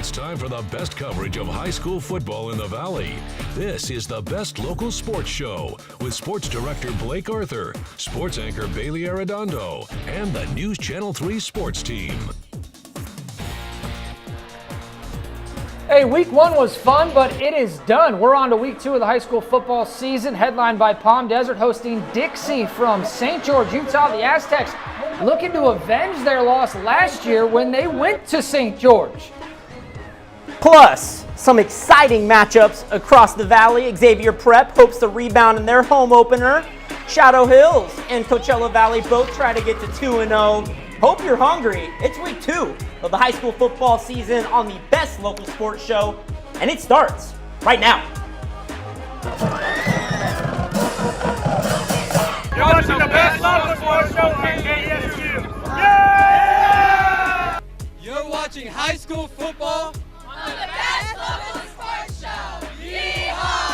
It's time for the best coverage of high school football in the Valley. This is the Best Local Sports Show with Sports Director Blake Arthur, Sports Anchor Bailey Arredondo, and the News Channel 3 Sports Team. Hey, week one was fun, but it is done. We're on to week two of the high school football season, headlined by Palm Desert hosting Dixie from St. George, Utah. The Aztecs looking to avenge their loss last year when they went to St. George. Plus, some exciting matchups across the Valley. Xavier Prep hopes to rebound in their home opener. Shadow Hills and Coachella Valley both try to get to 2-0. Hope you're hungry. It's week two of the high school football season on the Best Local Sports Show, and it starts right now. You're watching the Best Local Sports Show on KSU. Yeah! You're watching high school football on the Best Local Sports Show. Yeehaw!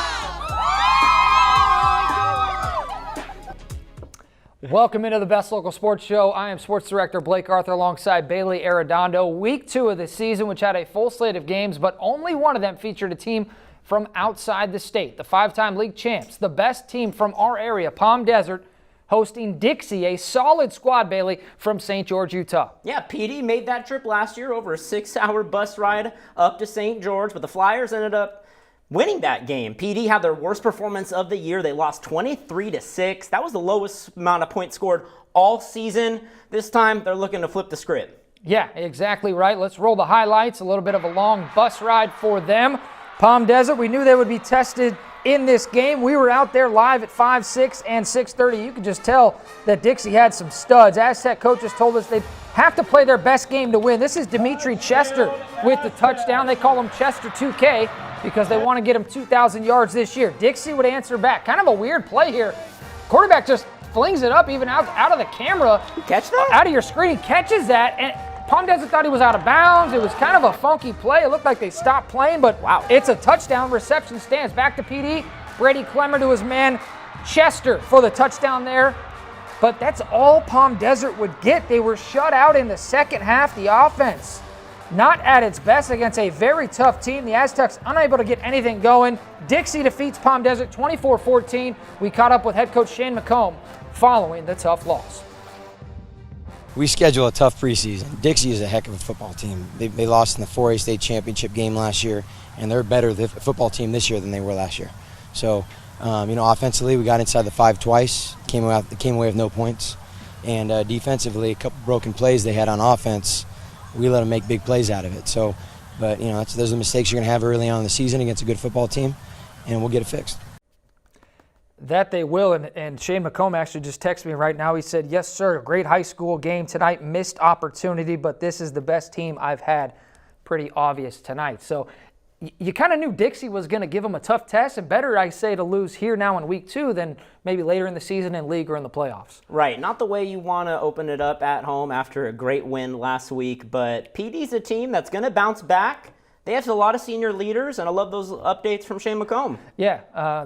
Welcome into the Best Local Sports Show. I am Sports Director Blake Arthur alongside Bailey Arredondo. Week two of the season, which had a full slate of games, but only one of them featured a team from outside the state. The five-time league champs, the best team from our area, Palm Desert, hosting Dixie, a solid squad, Bailey, from St. George, Utah. Yeah, PD made that trip last year over a 6-hour bus ride up to St. George, but the Flyers ended up winning that game. PD had their worst performance of the year. They lost 23-6. That was the lowest amount of points scored all season. This time, they're looking to flip the script. Yeah, exactly right. Let's roll the highlights. A little bit of a long bus ride for them. Palm Desert, we knew they would be tested in this game. We were out there live at 5, 6, and 6:30. You could just tell that Dixie had some studs. Aztec coaches told us they'd have to play their best game to win. This is Dimitri Chester with the touchdown. They call him Chester 2K because they want to get him 2,000 yards this year. Dixie would answer back. Kind of a weird play here. Quarterback just flings it up even out of the camera. You catch that? Out of your screen. Catches that, and Palm Desert thought he was out of bounds. It was kind of a funky play. It looked like they stopped playing, but wow, it's a touchdown. Reception stands. Back to PD. Brady Clemmer to his man Chester for the touchdown there. But that's all Palm Desert would get. They were shut out in the second half. The offense not at its best against a very tough team. The Aztecs unable to get anything going. Dixie defeats Palm Desert 24-14. We caught up with head coach Shane McComb following the tough loss. We schedule a tough preseason. Dixie is a heck of a football team. They lost in the 4A state championship game last year, and they're better the football team this year than they were last year. So, offensively, we got inside the 5 twice, came away with no points, and defensively, a couple broken plays they had on offense. We let them make big plays out of it. So, but those are the mistakes you're going to have early on in the season against a good football team, and we'll get it fixed. That they will, and Shane McComb actually just texted me right now. He said, yes, sir, great high school game tonight, missed opportunity, but this is the best team I've had. Pretty obvious tonight. So you kind of knew Dixie was going to give them a tough test, and better, I say, to lose here now in week two than maybe later in the season in league or in the playoffs. Right, not the way you want to open it up at home after a great win last week, but PD's a team that's going to bounce back. They have a lot of senior leaders, and I love those updates from Shane McComb. Yeah,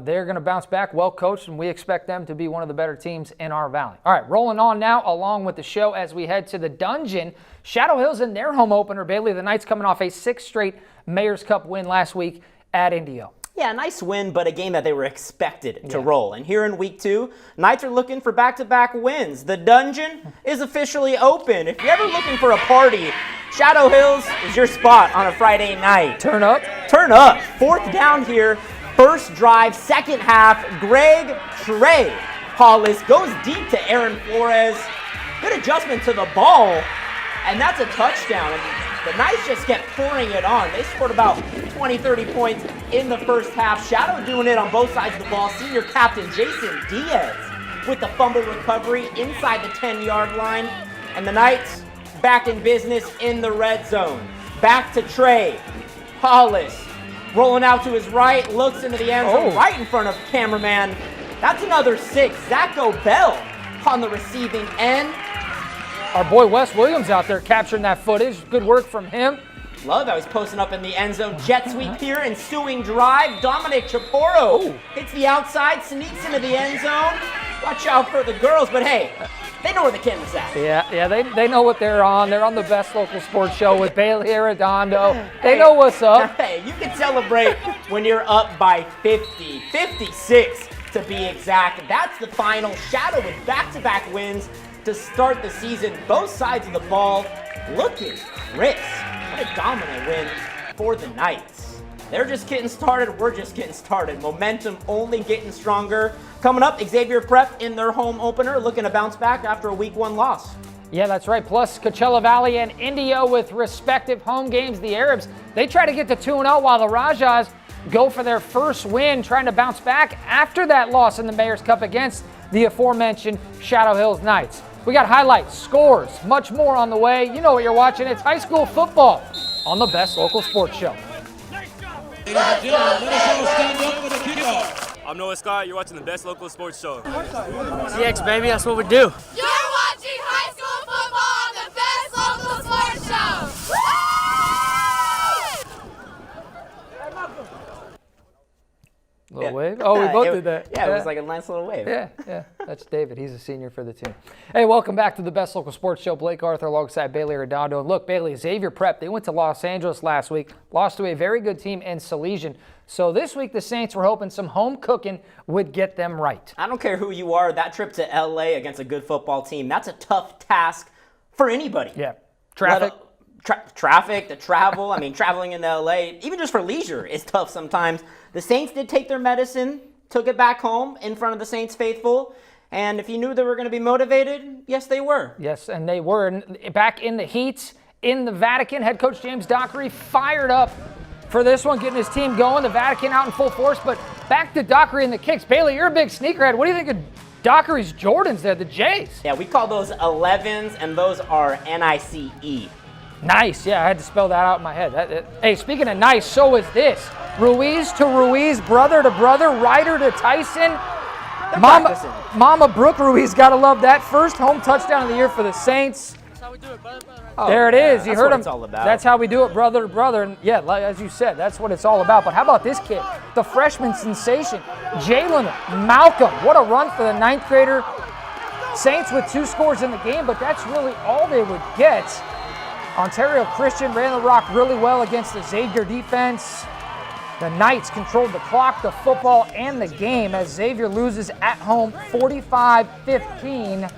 they're going to bounce back, well coached, and we expect them to be one of the better teams in our valley. All right, rolling on now along with the show as we head to the Dungeon. Shadow Hills in their home opener. Bailey, the Knights coming off a 6th straight Mayor's Cup win last week at Indio. Yeah, nice win, but a game that they were expected to roll. And here in week two, Knights are looking for back-to-back wins. The Dungeon is officially open. If you're ever looking for a party, Shadow Hills is your spot on a Friday night. Turn up. Turn up. 4th down here. First drive, second half. Greg Trey Hollis goes deep to Aaron Flores. Good adjustment to the ball, and that's a touchdown. And the Knights just kept pouring it on. They scored about 20, 30 points in the first half. Shadow doing it on both sides of the ball. Senior captain Jason Diaz with the fumble recovery inside the 10-yard line. And the Knights back in business in the red zone. Back to Trey Hollis. Rolling out to his right, looks into the end zone right in front of cameraman. That's another 6. Zacho Bell on the receiving end. Our boy Wes Williams out there capturing that footage. Good work from him. Love how he's posting up in the end zone. Jet sweep here, ensuing drive. Dominic Chaporro hits the outside, sneaks into the end zone. Watch out for the girls, but hey, They know where the camera's at. Yeah, they know what they're on. They're on the best local sports show with Bailey Arredondo. They know what's up. Hey, you can celebrate when you're up by 50, 56 to be exact. That's the final. Shadow with back-to-back wins to start the season. Both sides of the ball looking crisp. What a dominant win for the Knights. They're just getting started. We're just getting started. Momentum only getting stronger. Coming up, Xavier Prep in their home opener looking to bounce back after a week 1 loss. Yeah, that's right. Plus, Coachella Valley and Indio with respective home games. The Arabs, they try to get to 2-0 while the Rajas go for their first win, trying to bounce back after that loss in the Mayor's Cup against the aforementioned Shadow Hills Knights. We got highlights, scores, much more on the way. You know what you're watching. It's high school football on the best local sports show. Ladies and gentlemen, let us all stand up for the kickoff. I'm Noah Scott. You're watching the best local sports show. CX, baby, that's what we do. You're watching high school football on the best local sports show. Little wave. Oh, we both did that. Yeah, it was like a nice little wave. Yeah. That's David. He's a senior for the team. Hey, welcome back to the best local sports show. Blake Arthur alongside Bailey Arredondo. And look, Bailey, Xavier Prep, they went to Los Angeles last week, lost to a very good team in Salesian. So this week, the Saints were hoping some home cooking would get them right. I don't care who you are, that trip to LA against a good football team, that's a tough task for anybody. Yeah. Traffic. Traffic, the travel. I mean, traveling into LA, even just for leisure, is tough sometimes. The Saints did take their medicine, took it back home in front of the Saints faithful. And if you knew they were going to be motivated, yes, they were. Yes, and they were. And back in the heat, in the Vatican, head coach James Dockery fired up for this one, getting his team going. The Vatican out in full force. But back to Dockery and the kicks. Bailey, you're a big sneakerhead. What do you think of Dockery's Jordans there, the J's? Yeah, we call those 11s, and those are NICE. Nice. Yeah, I had to spell that out in my head. Hey, speaking of nice, so is this. Ruiz to Ruiz, brother to brother, Ryder to Tyson. Mama Brooke Ruiz, got to love that. First home touchdown of the year for the Saints. That's how we do it, brother. There it is. You heard him. That's what it's all about. That's how we do it, brother to brother. And yeah, as you said, that's what it's all about. But how about this kid, the freshman sensation, Jalen Malcolm. What a run for the 9th grader. Saints with 2 scores in the game, but that's really all they would get. Ontario Christian ran the rock really well against the Xavier defense. The Knights controlled the clock, the football, and the game as Xavier loses at home 45-15.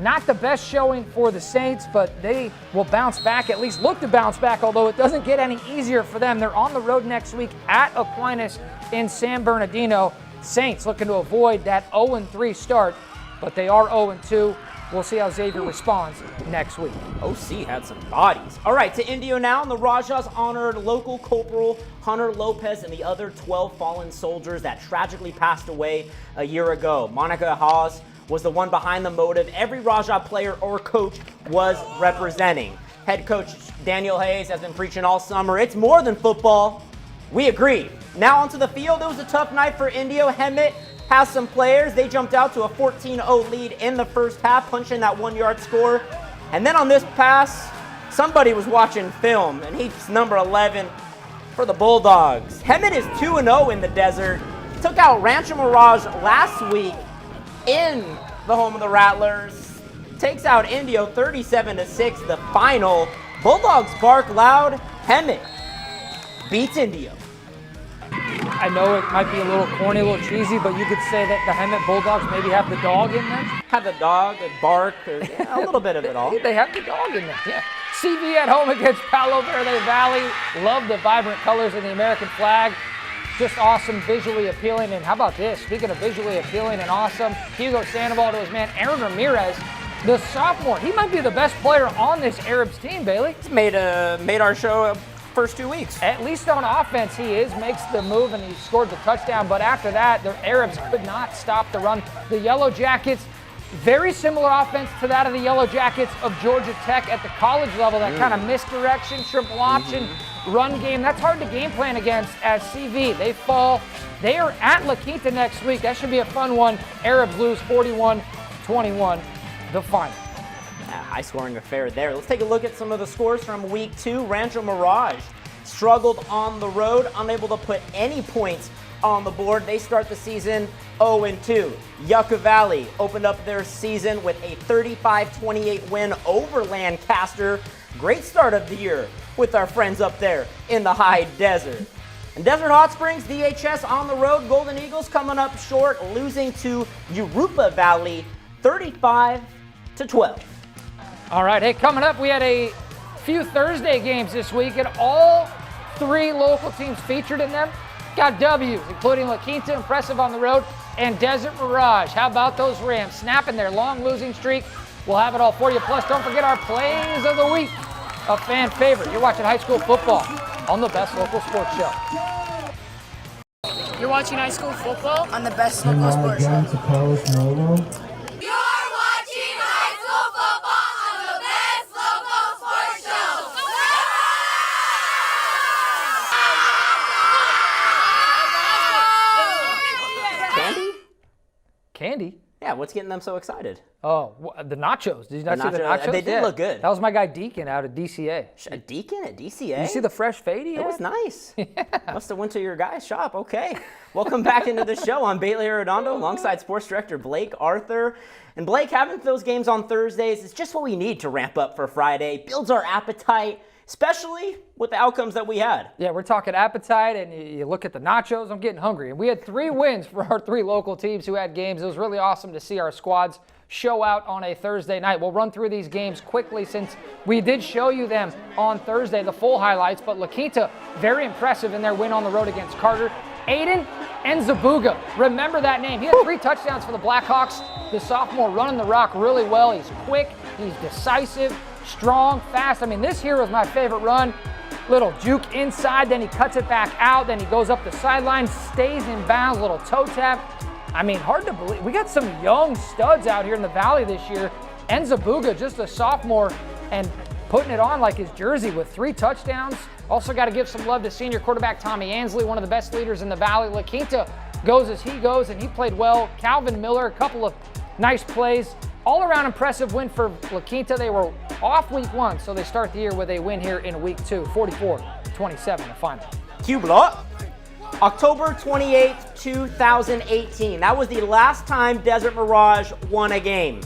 Not the best showing for the Saints, but they will bounce back, at least look to bounce back, although it doesn't get any easier for them. They're on the road next week at Aquinas in San Bernardino. Saints looking to avoid that 0-3 start, but they are 0-2. We'll see how Xavier responds next week. OC had some bodies. All right, to Indio now, and the Rajas honored local Corporal Hunter Lopez and the other 12 fallen soldiers that tragically passed away a year ago. Monica Haas was the one behind the motive every Raja player or coach was representing. Head coach Daniel Hayes has been preaching all summer, it's more than football. We agree. Now onto the field, it was a tough night for Indio. Hemet has some players. They jumped out to a 14-0 lead in the first half, punching that 1-yard score. And then on this pass, somebody was watching film, and he's number 11 for the Bulldogs. Hemet is 2-0 in the desert. Took out Rancho Mirage last week in the home of the Rattlers. Takes out Indio 37-6, the final. Bulldogs bark loud. Hemet beats Indio. I know it might be a little corny, a little cheesy, but you could say that the Hemet Bulldogs maybe have the dog in them. Have the dog, the bark, a little bit of it all. They have the dog in them, yeah. CV at home against Palo Verde Valley. Love the vibrant colors of the American flag. Just awesome, visually appealing. And how about this? Speaking of visually appealing and awesome, Hugo Sandoval to his man Aaron Ramirez, the sophomore. He might be the best player on this Arabs team, Bailey. He's made our show first 2 weeks. At least on offense he makes the move and he scored the touchdown, but after that the Arabs could not stop the run. The Yellow Jackets, very similar offense to that of the Yellow Jackets of Georgia Tech at the college level, that kind of misdirection, triple option, run game. That's hard to game plan against as CV. They fall. They are at La Quinta next week. That should be a fun one. Arabs lose 41-21, the final. High-scoring affair there. Let's take a look at some of the scores from Week 2. Rancho Mirage struggled on the road, unable to put any points on the board. They start the season 0-2. Yucca Valley opened up their season with a 35-28 win over Lancaster. Great start of the year with our friends up there in the high desert. And Desert Hot Springs, DHS on the road. Golden Eagles coming up short, losing to Yurupa Valley 35-12. All right, hey, coming up, we had a few Thursday games this week, and all 3 local teams featured in them got W's, including La Quinta, impressive on the road, and Desert Mirage. How about those Rams snapping their long losing streak? We'll have it all for you. Plus, don't forget our plays of the week, a fan favorite. You're watching high school football on the best local sports show. You're watching high school football on the best local sports show. You're watching high school football on the best local sports show. Candy? Candy? Yeah, what's getting them so excited? Oh, the nachos. Did you not see the nachos? They did look good. That was my guy Deacon out of DCA. A Deacon at DCA? Did you see the fresh fade he had? It was nice. Must have went to your guy's shop. Okay. Welcome back into the show. I'm Bailey Arredondo alongside sports director Blake Arthur. And Blake, having those games on Thursdays is just what we need to ramp up for Friday. Builds our appetite, especially with the outcomes that we had. Yeah, we're talking appetite, and you look at the nachos, I'm getting hungry. And we had 3 wins for our 3 local teams who had games. It was really awesome to see our squads show out on a Thursday night. We'll run through these games quickly since we did show you them on Thursday, the full highlights. But La Quinta, very impressive in their win on the road against Carter. Aiden Enzabuga, remember that name. He had 3 touchdowns for the Blackhawks. The sophomore running the rock really well. He's quick, he's decisive, strong, fast. I mean, this here was my favorite run. Little juke inside, then he cuts it back out, then he goes up the sideline, stays in bounds, little toe tap. I mean, hard to believe. We got some young studs out here in the Valley this year. Enzabuga, just a sophomore, and putting it on like his jersey with 3 touchdowns. Also got to give some love to senior quarterback Tommy Ansley, one of the best leaders in the Valley. La Quinta goes as he goes, and he played well. Calvin Miller, a couple of nice plays. All-around impressive win for La Quinta. They were off week 1, so they start the year with a win here in week 2, 44-27, the final. Q-Block. October 28th, 2018. That was the last time Desert Mirage won a game.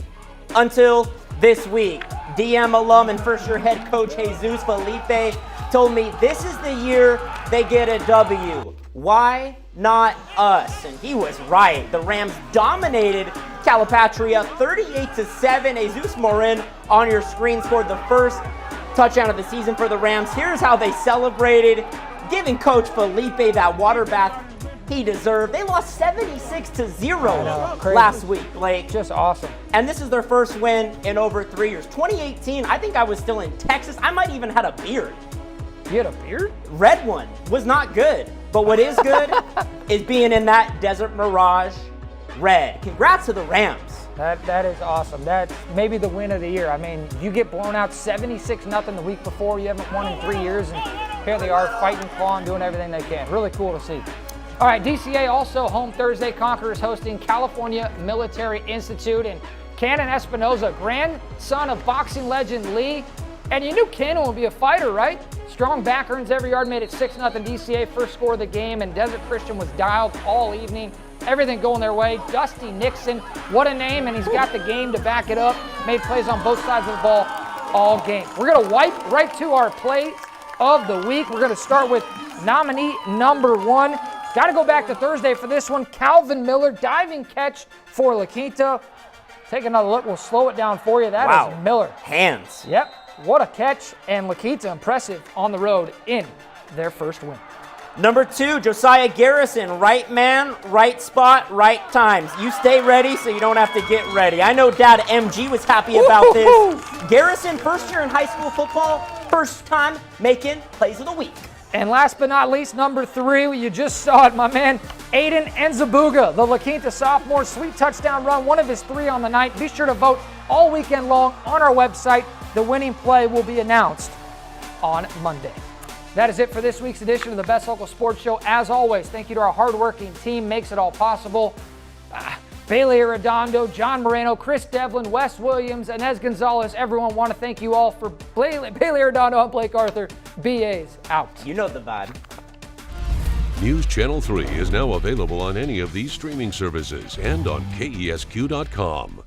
Until this week. DM alum and first-year head coach Jesus Felipe told me this is the year they get a W. Why not us? And he was right. The Rams dominated Calapatria 38-7. Jesus Morin on your screen scored the first touchdown of the season for the Rams. Here's how they celebrated, giving Coach Felipe that water bath he deserved. They lost 76-0 last week, Blake. Just awesome. And this is their first win in over 3 years. 2018, I think I was still in Texas. I might even had a beard. You had a beard? Red one. Was not good. But what is good is being in that Desert Mirage red. Congrats to the Rams. That is awesome. That's maybe the win of the year. I mean, you get blown out 76-0 the week before. You haven't won in 3 years, and here they are fighting, clawing, doing everything they can. Really cool to see. All right, DCA also home Thursday. Conquerors hosting California Military Institute, and Cannon Espinoza, grandson of boxing legend Lee. And you knew Cannon would be a fighter, right? Strong back, earns every yard, made it 6-0 DCA, first score of the game, and Desert Christian was dialed all evening. Everything going their way. Dusty Nixon, what a name, and he's got the game to back it up. Made plays on both sides of the ball all game. We're going to wipe right to our plays of the week. We're going to start with nominee number 1. Got to go back to Thursday for this one. Calvin Miller, diving catch for La Quinta. Take another look. We'll slow it down for you. That is Miller. Hands. Yep. What a catch. And La Quinta impressive on the road in their first win. Number 2, Josiah Garrison. Right man, right spot, right times. You stay ready so you don't have to get ready. I know Dad MG was happy about this. Garrison, first year in high school football, first time making plays of the week. And last but not least, number 3, you just saw it, my man, Aiden Enzabuga, the La Quinta sophomore, sweet touchdown run, one of his 3 on the night. Be sure to vote all weekend long on our website. The winning play will be announced on Monday. That is it for this week's edition of the Best Local Sports Show. As always, thank you to our hardworking team, makes it all possible. Bailey Arredondo, John Moreno, Chris Devlin, Wes Williams, Inez Gonzalez. Everyone want to thank you all for Bailey Arredondo and Blake Arthur. BA's out. You know the vibe. News Channel 3 is now available on any of these streaming services and on KESQ.com.